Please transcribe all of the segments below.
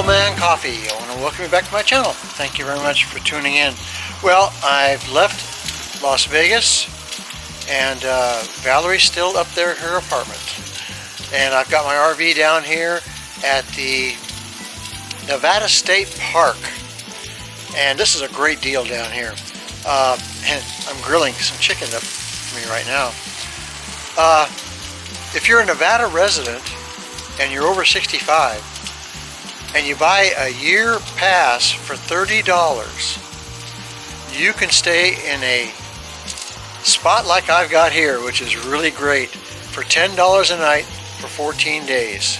Oldman Coffee. I want to welcome you back to my channel. Thank you very much for tuning in. Well, I've left Las Vegas and Valerie's still up there at her apartment. And I've got my RV down here at the Nevada State Park. And this is a great deal down here. And I'm grilling some chicken up for me right now. If you're a Nevada resident and you're over 65 and you buy a year pass for $30, you can stay in a spot like I've got here, which is really great, for $10 a night for 14 days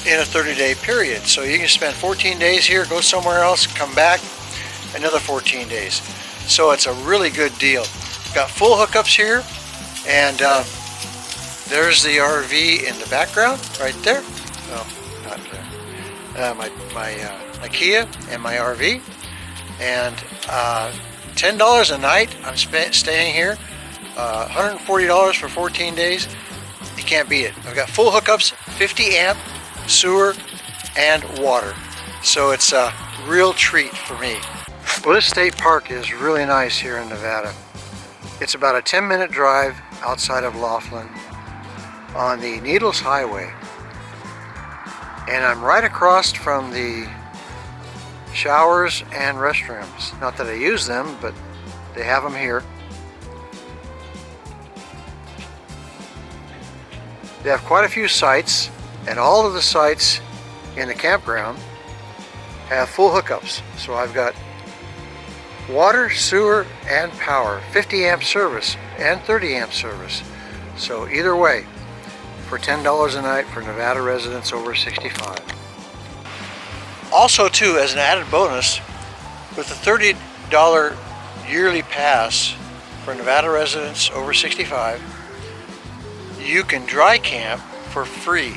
in a 30-day period. So you can spend 14 days here, go somewhere else, come back, another 14 days. So it's a really good deal. Got full hookups here, and there's the RV in the background right there. No, not there. My Kia and my RV, and $10 a night. I'm staying here. $140 for 14 days. You can't beat it. I've got full hookups, 50 amp, sewer, and water. So it's a real treat for me. Well, this state park is really nice here in Nevada. It's about a 10-minute drive outside of Laughlin on the Needles Highway. And I'm right across from the showers and restrooms. Not that I use them, but they have them here. They have quite a few sites, and all of the sites in the campground have full hookups. So I've got water, sewer, and power, 50 amp service and 30 amp service. So either way, for $10 a night for Nevada residents over 65. Also too, as an added bonus, with a $30 yearly pass for Nevada residents over 65, you can dry camp for free,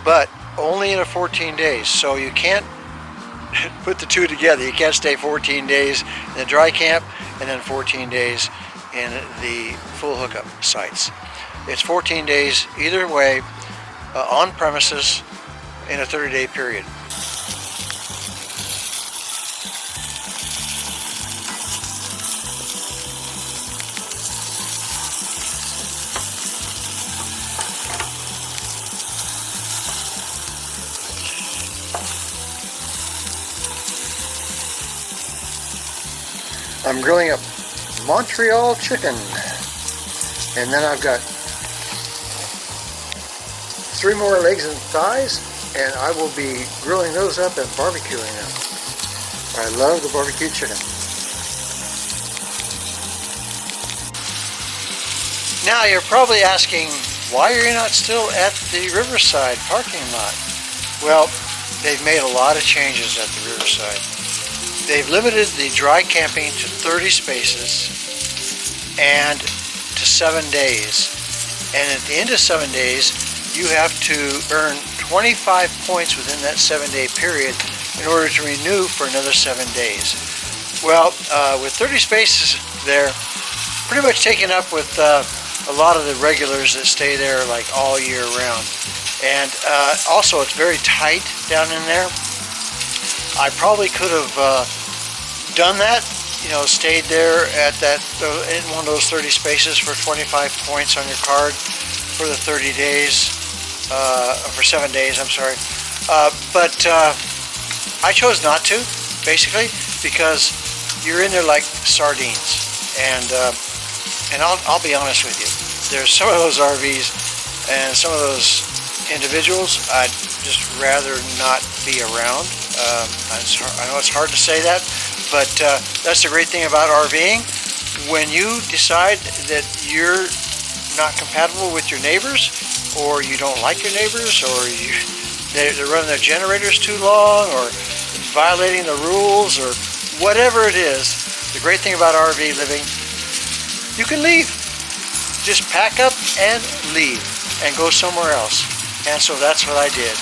but only in a 14 days. So you can't put the two together. You can't stay 14 days in the dry camp and then 14 days in the full hookup sites. It's 14 days either way, on premises in a 30-day period. I'm grilling up Montreal chicken, and then I've got 3 more legs and thighs, and I will be grilling those up and barbecuing them. I love the barbecue chicken. Now you're probably asking, why are you not still at the Riverside parking lot? Well, they've made a lot of changes at the Riverside. They've limited the dry camping to 30 spaces and to 7 days. And at the end of 7 days, you have to earn 25 points within that 7-day period in order to renew for another 7 days. Well, with 30 spaces there, pretty much taken up with a lot of the regulars that stay there like all year round. And also it's very tight down in there. I probably could have done that, you know, stayed there at that in one of those 30 spaces for 25 points on your card for the 30 days, for 7 days, I'm sorry. But I chose not to, basically, because you're in there like sardines. And I'll be honest with you, there's some of those RVs and some of those individuals I'd just rather not be around. I know it's hard to say that, but that's the great thing about RVing. When you decide that you're not compatible with your neighbors, or you don't like your neighbors, or they're running their generators too long, or violating the rules, or whatever it is, the great thing about RV living, you can leave. Just pack up and leave and go somewhere else. And so that's what I did.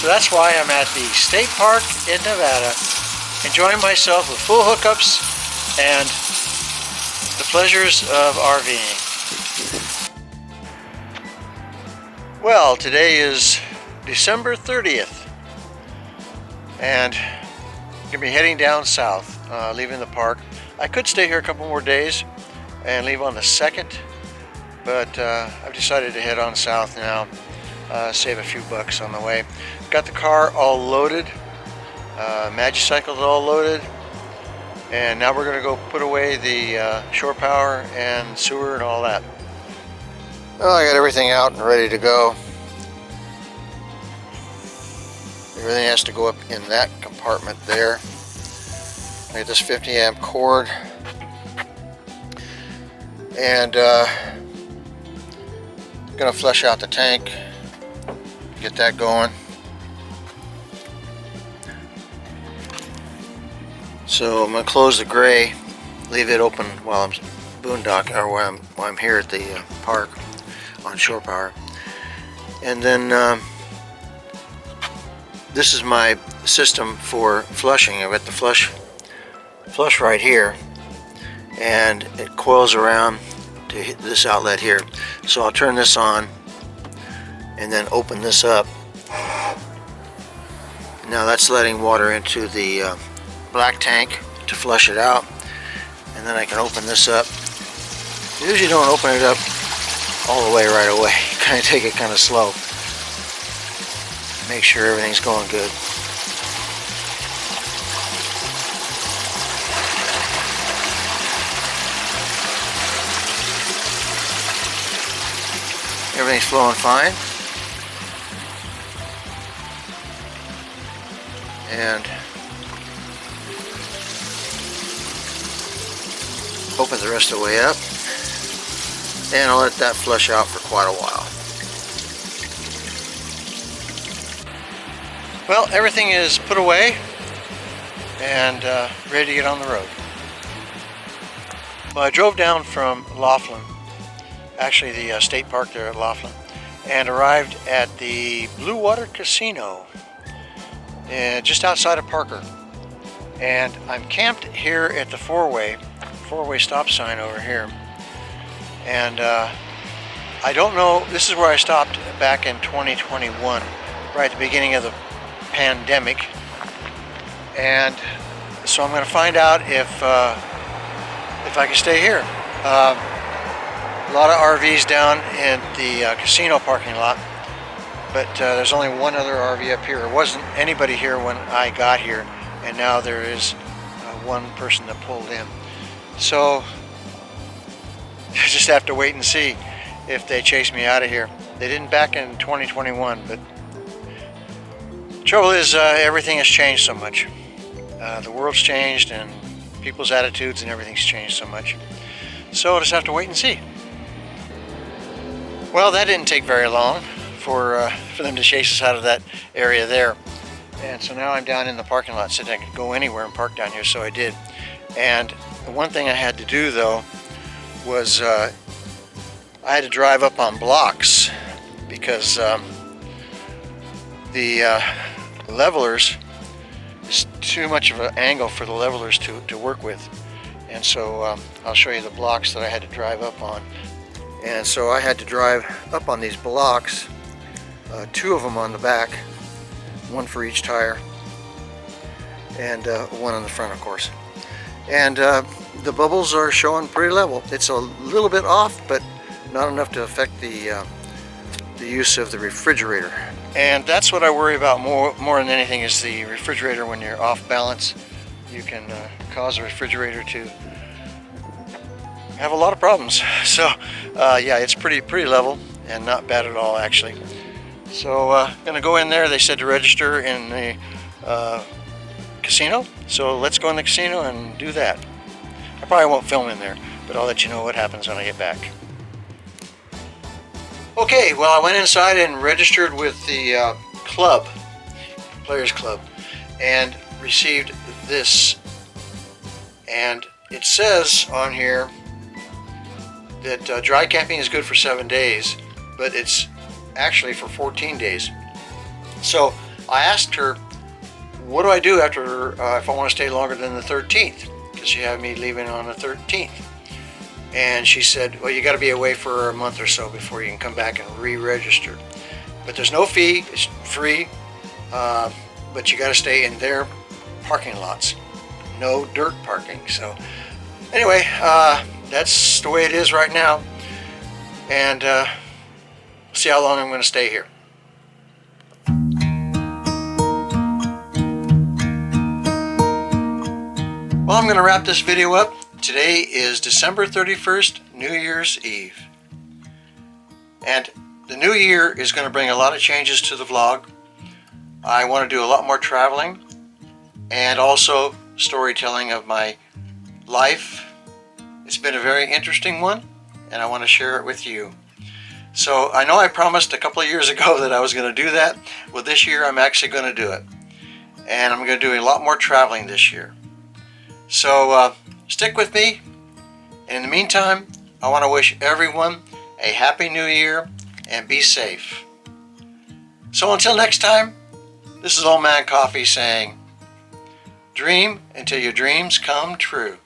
So that's why I'm at the state park in Nevada, enjoying myself with full hookups and the pleasures of RVing. Well, today is December 30th, and gonna be heading down south, leaving the park. I could stay here a couple more days and leave on the 2nd, but I've decided to head on south now, save a few bucks on the way. Got the car all loaded, Magicycle's all loaded, and now we're gonna go put away the shore power and sewer and all that. Well, I got everything out and ready to go. Everything has to go up in that compartment there. I got this 50 amp cord, and gonna flush out the tank, get that going. So I'm gonna close the gray, leave it open while I'm boondocking, or while I'm here at the park on shore power. And then this is my system for flushing. I've got the flush right here, and it coils around to hit this outlet here. So I'll turn this on and then open this up. Now that's letting water into the black tank to flush it out, and then I can open this up. Usually don't open it up all the way right away. Kind of take it kind of slow. Make sure everything's going good. Everything's flowing fine. And open the rest of the way up. And I'll let that flush out for quite a while. Well, everything is put away and ready to get on the road. Well, I drove down from Laughlin, actually the state park there at Laughlin, and arrived at the Blue Water Casino just outside of Parker. And I'm camped here at the four-way stop sign over here. And I don't know, this is where I stopped back in 2021, right at the beginning of the pandemic. And so I'm going to find out if I can stay here. A lot of RVs down in the casino parking lot, but there's only one other RV up here. There wasn't anybody here when I got here, and now there is one person that pulled in. So I just have to wait and see if they chase me out of here. They didn't back in 2021, but the trouble is everything has changed so much. The world's changed, and people's attitudes and everything's changed so much. So I'll just have to wait and see. Well, that didn't take very long for them to chase us out of that area there. And so now I'm down in the parking lot, so I could go anywhere and park down here, so I did. And the one thing I had to do, though, was I had to drive up on blocks because the levelers is too much of an angle for the levelers to work with. And so I'll show you the blocks that I had to drive up on. And so I had to drive up on these blocks, two of them on the back, one for each tire, and one on the front, of course. And the bubbles are showing pretty level. It's a little bit off, but not enough to affect the use of the refrigerator. And that's what I worry about more than anything, is the refrigerator. When you're off balance, you can cause the refrigerator to have a lot of problems. So yeah, it's pretty level and not bad at all, actually. So gonna go in there. They said to register in the casino, so let's go in the casino and do that. I probably won't film in there, but I'll let you know what happens when I get back. Okay, well, I went inside and registered with the club, Players Club, and received this. And it says on here that dry camping is good for 7 days, but it's actually for 14 days. So I asked her, what do I do after if I want to stay longer than the 13th? Because she had me leaving on the 13th. And she said, well, you got to be away for a month or so before you can come back and re-register. But there's no fee, it's free. but you got to stay in their parking lots. No dirt parking. So anyway, that's the way it is right now, and see how long I'm going to stay here. Well, I'm going to wrap this video up. Today is December 31st, New Year's Eve. And the new year is going to bring a lot of changes to the vlog. I want to do a lot more traveling and also storytelling of my life. It's been a very interesting one, and I want to share it with you. So I know I promised a couple of years ago that I was going to do that. Well, this year I'm actually going to do it. And I'm going to do a lot more traveling this year. So stick with me. And in the meantime, I want to wish everyone a happy new year and be safe. So until next time, this is Old Man Coffee saying, dream until your dreams come true.